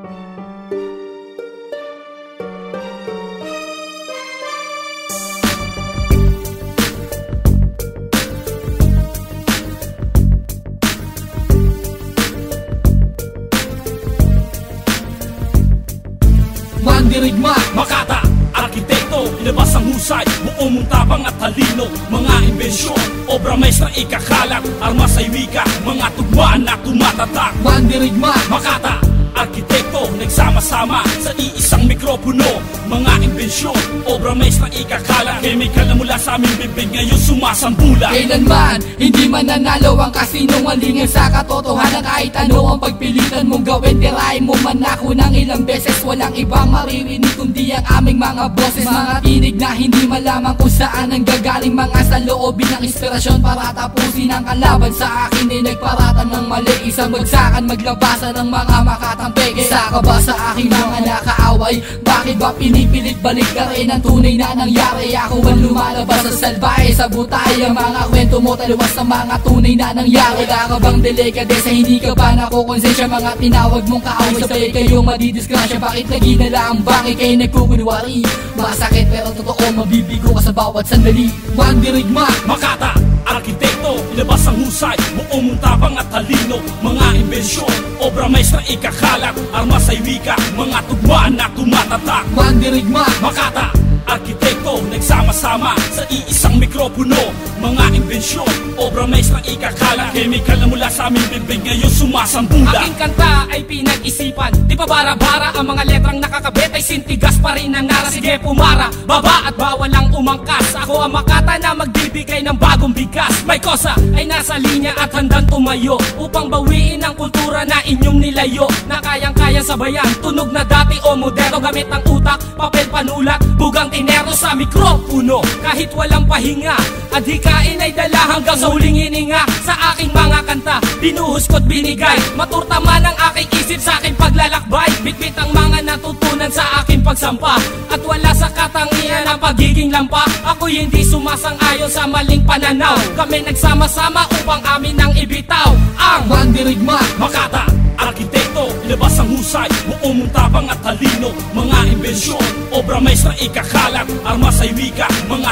Mandirigma, Makata, arkitekto, ilabas ang husay, buo mong tapang at talino. Mga imbensyon, obra maestra ikakalat, armas ay wika, mga tugmaan na tumatatak. Mandirigma, Makata, arkitekto, nagsama-sama sa iisang mikropono. Mga imbensyon, obra maestra ikakalat, chemical na mula sa aming bibig ngayon sumasambula. Kailanman, hindi mananalo ang kasinungalingan sa katotohanan. Kahit ano ang pagpilitan mong gawin, tirahin mo man ako ng ilang beses. Walang ibang maririnig kundi ang aming mga boses. Mga tinig na hindi malaman kung saan ang gagaling. Mga saloobin ng inspirasyon para tapusin ang kalaban. Sa akin ay nagparatan ng mali, isang bagsakan maglabasan ng mga makatampik. Isa ka ba sa aking mga nakaaway? Bakit ba pinipilit balik ka rin ang tunay na nangyari? Ako ang lumalabas sa salbahe, sa butay. Ang mga kwento mo taliwas sa mga tunay na nangyari. Wala ka bang delikadesa, hindi ka ba nakukonsensya? Mga tinawag mong kaaway, sabay kayong madidisgrasya. Bakit naginala ang bangay kayo nagkukunwari? Masakit pero totoo, mabibigo ka sa bawat sandali. Mandirigma, Makata, arkitekto, ilabas ang husay, buo mong tapang at talino. Mga imbensyon, obra maestra ikakalat, armas ay wika, mga tugmaan na tumatatak. Mandirigma, Makata, arkitekto, nagsama-sama sa iisang mikropono. Mga imbensyon, obra maestra ikakalat, chemical na mula sa aming bibig ngayon sumasambula. Aking kanta ay pinag-isipan, di pa bara-bara. Ang mga letrang nakakabit ay sintigas pa rin ang nara. Sige pumara, baba at bawal ang umangkas. Ako ang Makata na magbibigay ng bagong bigkas. May kosa ay nasa linya at handang tumayo upang bawiin ang kultura na inyong nilayo. Na kayang-kaya sabayan, tunog na dati o moderno. Gamit ang utak, papel panulat, bugang tinero sa mikropono. Kahit walang pahinga, adhikain ay dala hanggang sa huling hininga. Sa aking mga kanta, binuhos ko't binigay. Maturta man ang aking isip sa aking paglalakbay. Bitbit ang mga natutunan sa aking pagsampa. At wala sa katangian ang pagiging lampa. Ako'y hindi sumasang-ayon sa maling pananaw. Kami nagsama-sama upang amin ang ibitaw ang Mandirigma, Makata, arkitekto, ilabas ang husay, buo mong tapang at talino. Mga imbensyon, obra maestra ikakalat, armas ay wika, mga